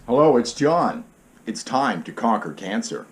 Hello, it's John. It's time to conquer cancer.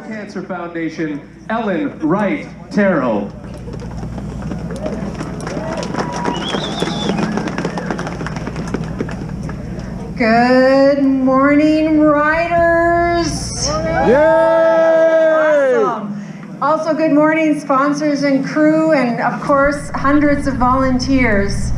Cancer Foundation, Ellen Wright Terrell. Good morning, riders. Yay! Awesome. Also, good morning, sponsors and crew, and of course, hundreds of volunteers.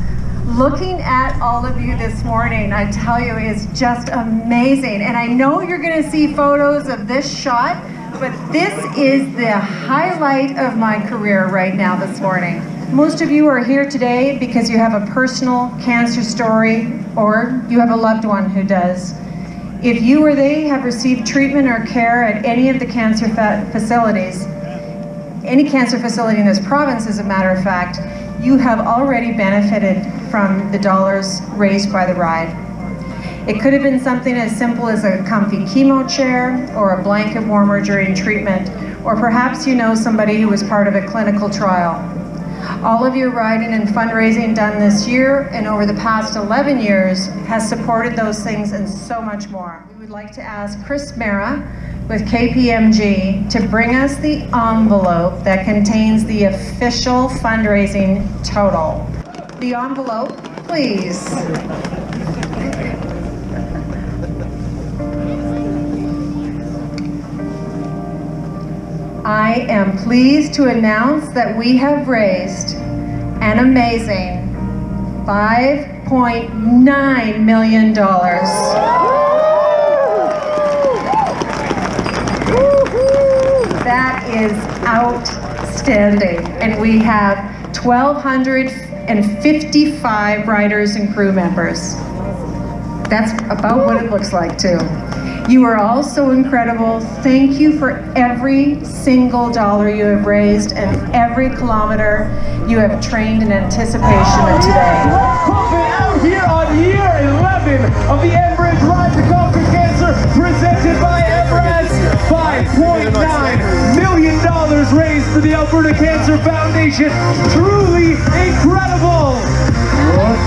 Looking at all of you this morning, I tell you, is just amazing. And I know you're going to see photos of this shot, but this is the highlight of my career right now this morning. Most of you are here today because you have a personal cancer story or you have a loved one who does. If you or they have received treatment or care at any of the cancer facilities, any cancer facility in this province, as a matter of fact, you have already benefited from the dollars raised by the ride. It could have been something as simple as a comfy chemo chair or a blanket warmer during treatment, or perhaps you know somebody who was part of a clinical trial. All of your riding and fundraising done this year and over the past 11 years has supported those things and so much more. We would like to ask Chris Mera with KPMG to bring us the envelope that contains the official fundraising total. The envelope, please. I am pleased to announce that we have raised an amazing $5.9 million. That is outstanding. And we have 1,255 riders and crew members. That's about what it looks like too. You are all so incredible. Thank you for every single dollar you have raised and every kilometer you have trained in anticipation of today. Out here on year 11 of the Enbridge Ride to Conquer Cancer, presented by Everest. $5.9 million raised for the Alberta Cancer Foundation. Truly incredible. Let's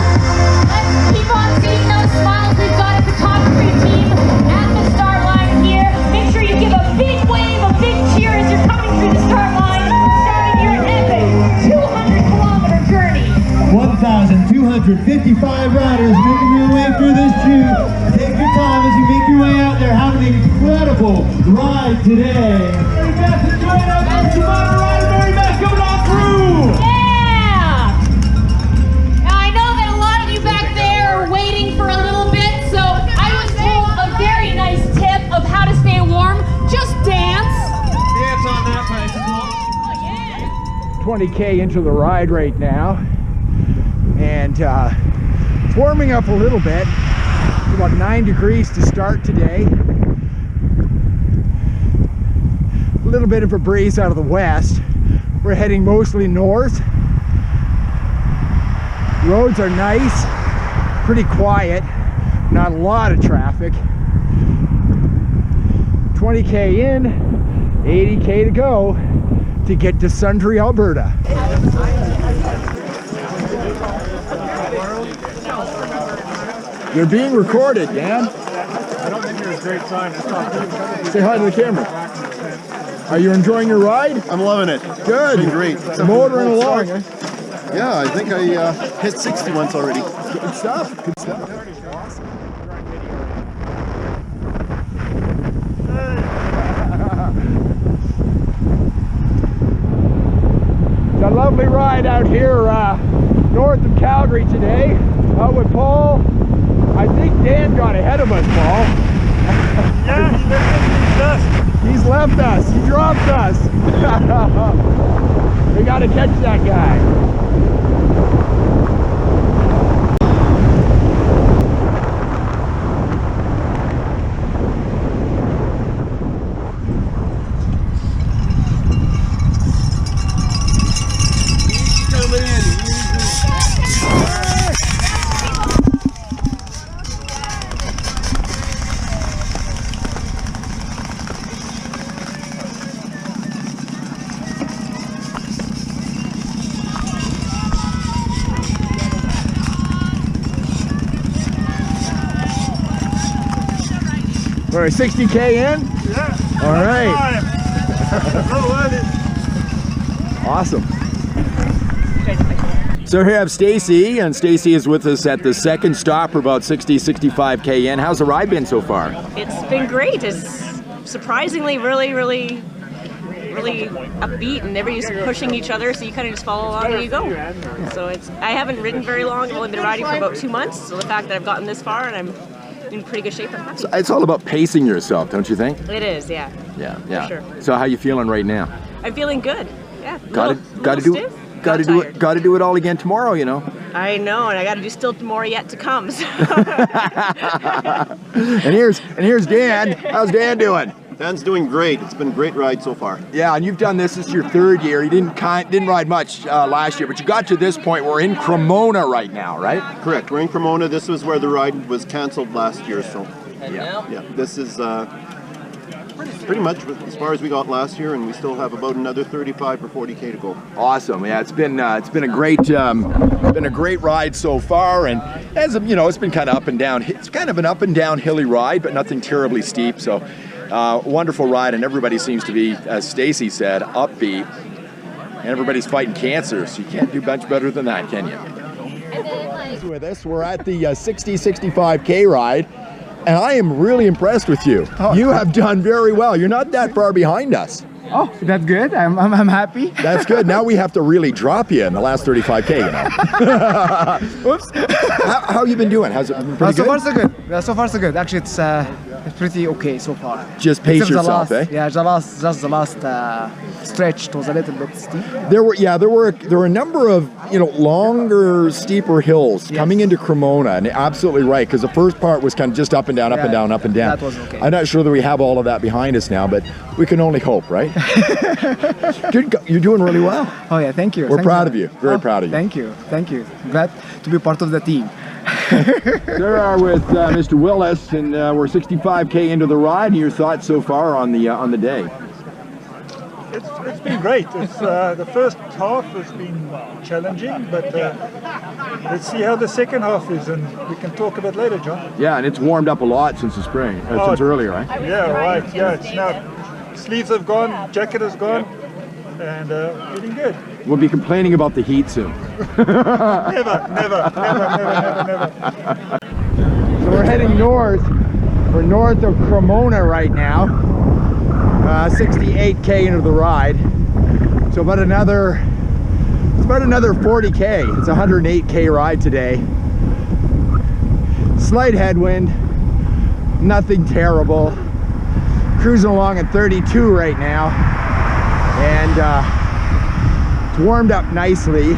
keep on seeing those smiles. We've got a photography team at the start line here. Make sure you give a big wave, a big cheer as you're coming through the start line, starting your epic 200-kilometer journey. 1,255 riders making their way through this chute. Take your time as you make your way out there. Have an incredible ride today. Mary Beth, enjoy that first ride. Mary Beth, coming on through. Yeah! Now I know that a lot of you back there are waiting for a little bit, so I was told a very nice tip of how to stay warm. Just dance. Dance on that bicycle. Oh yeah! 20K into the ride right now, and it's warming up a little bit. It's about 9 degrees to start today. A little bit of a breeze out of the west. We're heading mostly north. Roads are nice, pretty quiet, not a lot of traffic. 20K in, 80K to go to get to Sundre, Alberta. You're being recorded, Dan. I don't think you're a great sign. Say hi to the camera. Are you enjoying your ride? I'm loving it. Good. It's been great. Motoring along, eh? Yeah, I think I hit 60 once already. Good stuff. Good stuff. It's a lovely ride out here north of Calgary today. Out with Paul. I think Dan got ahead of us, Paul. Yeah, He's left us. He dropped us. We got to catch that guy. We're 60K in? Yeah. All right. Awesome. So here I have Stacy, and Stacy is with us at the second stop. We're about 65K in. How's the ride been so far? It's been great. It's surprisingly really upbeat, and everybody's pushing each other, so you kind of just follow along and you go. So I haven't ridden very long. I've only been riding for about 2 months, so the fact that I've gotten this far and I'm in pretty good shape, I'm happy. So it's all about pacing yourself, don't you think? It is, yeah. Yeah. For sure. So how you feeling right now? I'm feeling good. Yeah. Got to do it all again tomorrow, you know. I know, and I got to do still more yet to come. So. and here's Dan. How's Dan doing? Dan's doing great. It's been a great ride so far. Yeah, and you've done this is your third year. You didn't ride much last year, but you got to this point. We're in Cremona right now, right? Correct. We're in Cremona. This was where the ride was canceled last year, so yeah. This is pretty much as far as we got last year, and we still have about another 35 or 40K to go. Awesome. Yeah, it's been a great ride so far, and as you know, it's been kind of up and down. It's kind of an up and down hilly ride, but nothing terribly steep. So. Wonderful ride, and everybody seems to be, as Stacy said, upbeat, and everybody's fighting cancer, so you can't do much better than that, can you? With us, we're at the 65K ride, and I am really impressed with you. You have done very well. You're not that far behind us. Oh, that's good. I'm happy. That's good. Now we have to really drop you in the last 35K, you know. Oops. How you been doing? How's it been pretty so good? far so good. So far so good. Actually, it's pretty okay so far. Just pace yourself, eh? Yeah, just the last stretch was a little bit steep. There were a number of longer, steeper hills coming into Cremona, and absolutely right, because the first part was kind of just up and down, up and down, up and down. That was okay. I'm not sure that we have all of that behind us now, but we can only hope, right? You're doing really well. Oh yeah, thank you. We're proud of you. Very proud of you. Thank you. Glad to be part of the team. There are with Mr. Willis, and we're 65K into the ride. Your thoughts so far on the day? It's been great. It's the first half has been challenging, but let's see how the second half is, and we can talk a bit later, John. Yeah, and it's warmed up a lot since the spring, since earlier, right? Yeah, right. Yeah, it's now sleeves have gone, jacket has gone, and feeling good. We'll be complaining about the heat soon. Never. So we're heading north. We're north of Cremona right now. 68K into the ride. So about another 40K. It's a 108K ride today. Slight headwind, nothing terrible. Cruising along at 32 right now, and it's warmed up nicely.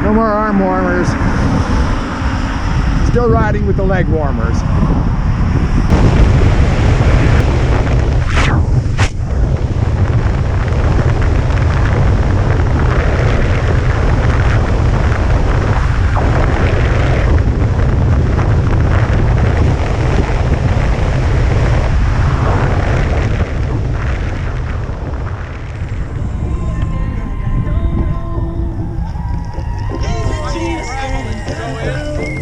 No more arm warmers. Still riding with the leg warmers.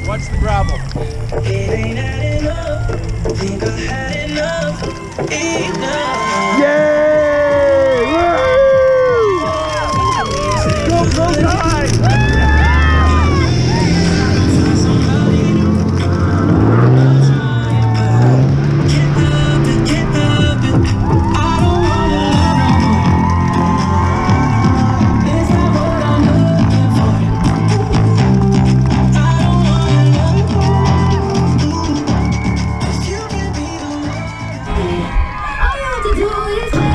Watch the gravel. Yay! Woo! Go time!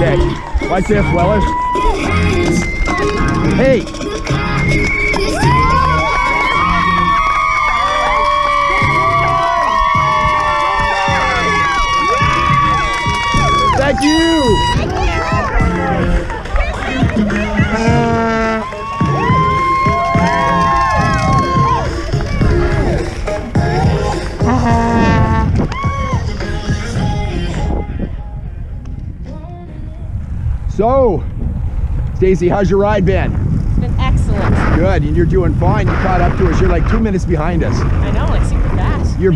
Okay, watch this, Willis. Hey! Thank you! So, Stacy, how's your ride been? It's been excellent. Good, and you're doing fine. You caught up to us. You're like 2 minutes behind us. I know, like super fast. You're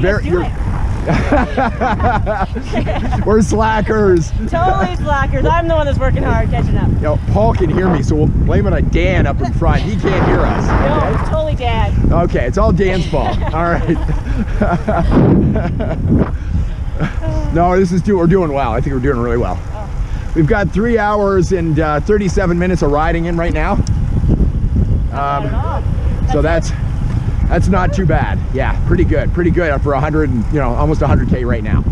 We're slackers. Totally slackers. I'm the one that's working hard, catching up. Yo, Paul can hear me, so we'll blame it on Dan up in front. He can't hear us. No, it's totally Dan. Okay, it's all Dan's fault. All right. No, we're doing well. I think we're doing really well. We've got 3 hours and 37 minutes of riding in right now. So that's not too bad. Yeah, pretty good for 100 and, you know, almost 100K right now.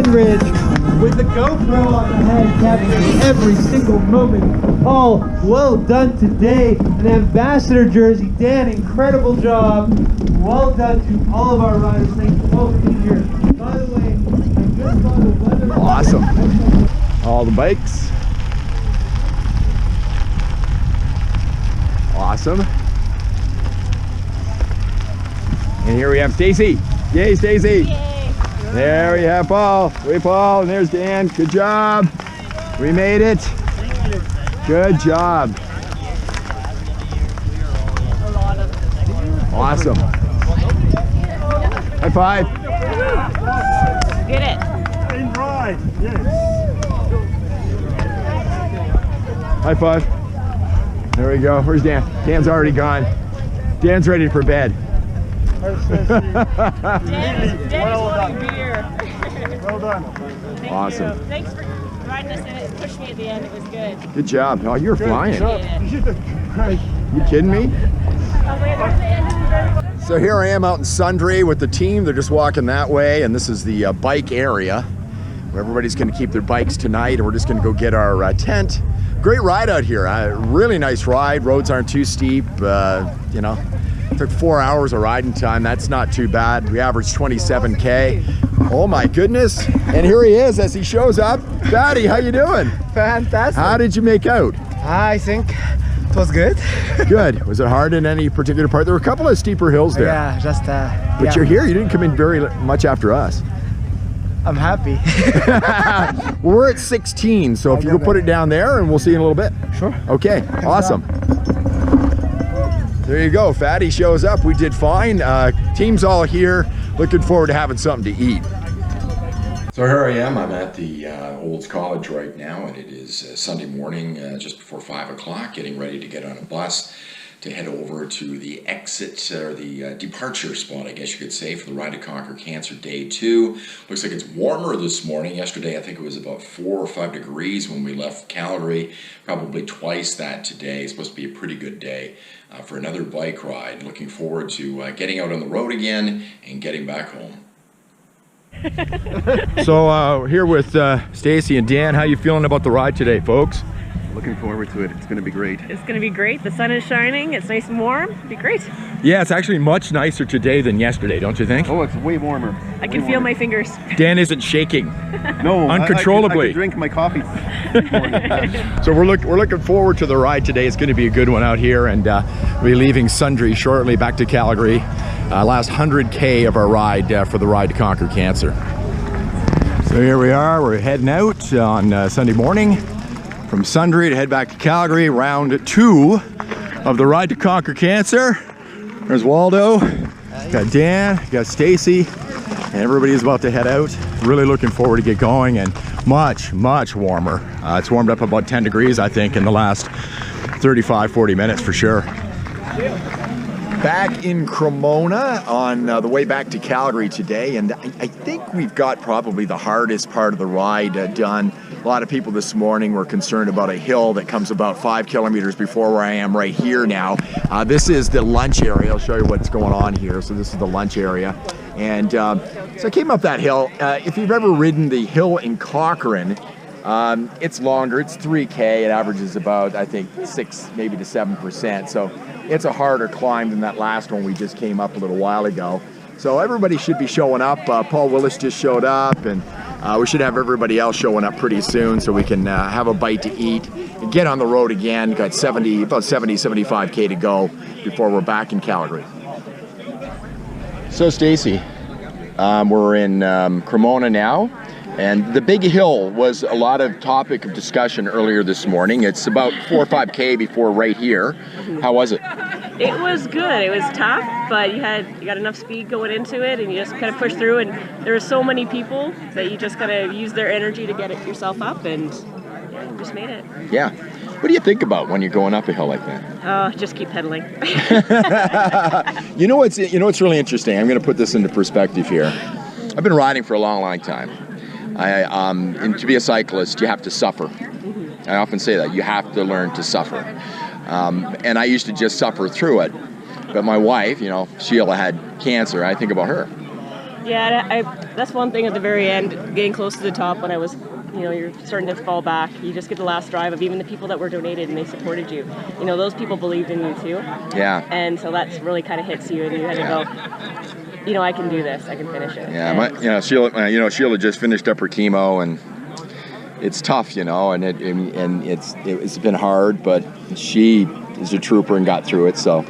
Ridge with the GoPro on the head, capturing every single moment. All well done today. An ambassador jersey. Dan, incredible job. Well done to all of our riders. Thank you both for being here. By the way, I just saw the weather. Awesome. All the bikes. Awesome. And here we have Stacy. Yay, Stacy. Yay. There we have Paul. Hey, Paul. And there's Dan. Good job. We made it. Good job. Awesome. High five. Get it. In ride, yes. High five. There we go. Where's Dan? Dan's already gone. Dan's ready for bed. Well done. Beer. Well done. Awesome. You. Thanks for riding us in it. Pushed me at the end. It was good. Good job. Oh, you're flying. You did great. You kidding me? So here I am out in Sundre with the team. They're just walking that way, and this is the bike area where everybody's going to keep their bikes tonight, and we're just going to go get our tent. Great ride out here. Really nice ride. Roads aren't too steep. You know, took 4 hours of riding time. That's not too bad. We averaged 27K. Oh my goodness. And here he is as he shows up. Fatty, how you doing? Fantastic. How did you make out? I think it was good. Good. Was it hard in any particular part? There were a couple of steeper hills there. Yeah, just But you're here. You didn't come in very much after us. I'm happy. Well, we're at 16, so if you go put it down there, and we'll see you in a little bit. Sure. Okay, awesome. There you go. Fatty shows up. We did fine. Team's all here. Looking forward to having something to eat. So here I am. I'm at the Olds College right now, and it is Sunday morning, just before 5 o'clock, getting ready to get on a bus to head over to the exit, or the departure spot, I guess you could say, for the Ride to Conquer Cancer Day 2. Looks like it's warmer this morning. Yesterday, I think it was about 4 or 5 degrees when we left Calgary. Probably twice that today. It's supposed to be a pretty good day for another bike ride. Looking forward to getting out on the road again and getting back home. So here with Stacy and Dan. How you feeling about the ride today, folks? Looking forward to it. It's going to be great. It's going to be great. The sun is shining. It's nice and warm. It'll be great. Yeah, it's actually much nicer today than yesterday, don't you think? Oh, it's way warmer. I can feel my fingers. Dan isn't shaking. No, uncontrollably. I could drink my coffee. So we're looking forward to the ride today. It's going to be a good one out here, and we'll be leaving Sundre shortly back to Calgary. Last 100K of our ride for the Ride to Conquer Cancer. So here we are. We're heading out on Sunday morning from Sundre to head back to Calgary. Round 2 of the Ride to Conquer Cancer. There's Waldo. Got Dan. Got Stacy. And everybody is about to head out. Really looking forward to get going, and much warmer. It's warmed up about 10 degrees, I think, in the last 35-40 minutes for sure. Back in Cremona on the way back to Calgary today, and I think we've got probably the hardest part of the ride done. A lot of people this morning were concerned about a hill that comes about 5 kilometers before where I am right here now. This is the lunch area. I'll show you what's going on here. So this is the lunch area. And so I came up that hill. If you've ever ridden the hill in Cochrane, it's longer. It's 3K. It averages about, I think, 6 maybe to 7%. So it's a harder climb than that last one we just came up a little while ago. So everybody should be showing up. Paul Willis just showed up, and we should have everybody else showing up pretty soon so we can have a bite to eat and get on the road again. Got about 70, 75K to go before we're back in Calgary. So Stacy, we're in Cremona now, and the big hill was a lot of topic of discussion earlier this morning. It's about 4 or 5K before right here. How was it? It was good. It was tough, but you got enough speed going into it, and you just kind of push through. And there were so many people that you just gotta use their energy to get it yourself up, and yeah, you just made it. Yeah. What do you think about when you're going up a hill like that? Oh, just keep pedaling. You know what's really interesting? I'm going to put this into perspective here. I've been riding for a long, long time. And to be a cyclist, you have to suffer. I often say that you have to learn to suffer. And I used to just suffer through it. But my wife, you know, Sheila had cancer. I think about her. Yeah, that's one thing at the very end, getting close to the top when I was, you know, you're starting to fall back. You just get the last drive of even the people that were donated and they supported you. You know, those people believed in you too. Yeah. And so that's really kind of hits you, and you had to go, you know, I can do this. I can finish it. Yeah, Sheila just finished up her chemo, and it's tough, you know, and it's been hard, but she is a trooper and got through it, so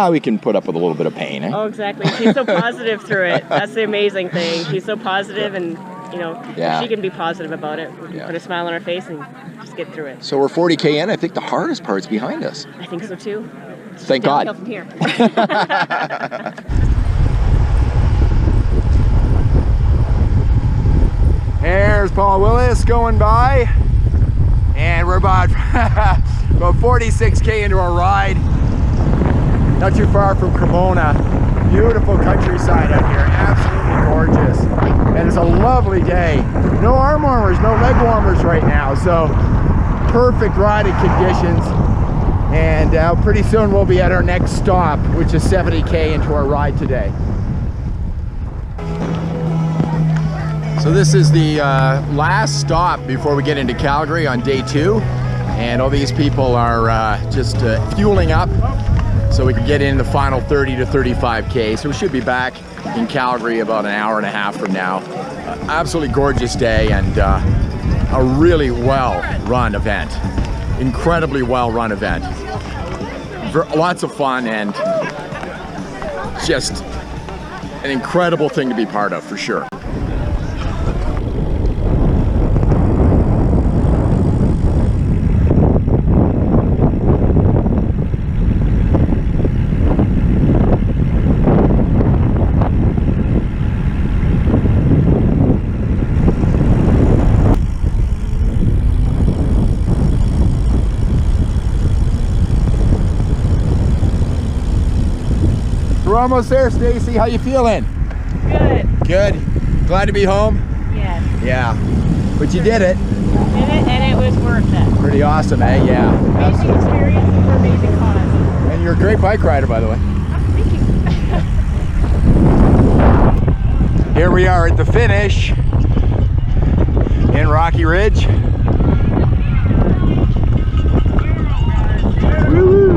we can put up with a little bit of pain. Eh? Oh, exactly. She's so positive through it. That's the amazing thing. She's so positive, and you know, she can be positive about it. We can put a smile on her face and just get through it. So we're 40K in. I think the hardest part's behind us. I think so too. Thank God. From here. There's Paul Willis going by, and we're about 46K into our ride. Not too far from Cremona. Beautiful countryside out here, absolutely gorgeous. And it's a lovely day. No arm warmers, no leg warmers right now, so perfect riding conditions. And pretty soon we'll be at our next stop, which is 70K into our ride today. So this is the last stop before we get into Calgary on day 2. And all these people are just fueling up so we can get in the final 30 to 35K. So we should be back in Calgary about an hour and a half from now. Absolutely gorgeous day, and a really well-run event. Incredibly well-run event. Lots of fun, and just an incredible thing to be part of, for sure. We're almost there, Stacy. How you feeling? Good. Good. Glad to be home? Yes. Yeah. But you did it. Did it, and it was worth it. Pretty awesome, eh? Yeah. Amazing experience for amazing cause. And you're a great bike rider, by the way. Oh, thank you. Here we are at the finish in Rocky Ridge. Woo!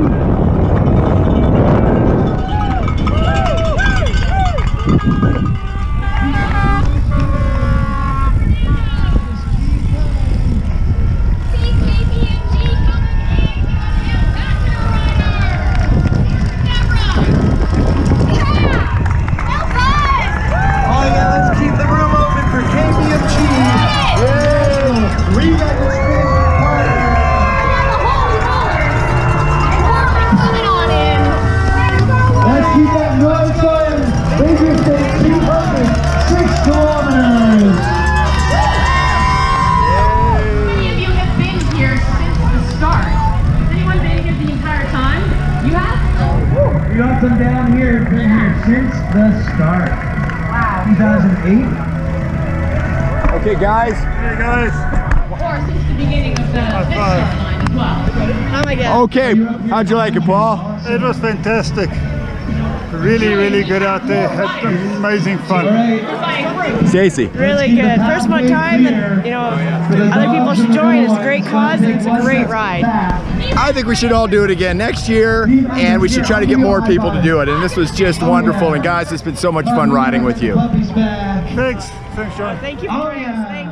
Them down here, been here since the start. Wow. 2008. Okay, guys. Hey, guys. Or since the beginning of the start line as well. Oh my God. Okay, how'd you like it, Paul? It was fantastic. Really, really good out there. Had amazing fun. Stacy. Really good. First of my time, and you know, other people should join. It's a great cause, and it's a great ride. I think we should all do it again next year, and we should try to get more people to do it. And this was just wonderful. And guys, it's been so much fun riding with you. Thanks. Thanks, John. Thank you for joining us. Thanks.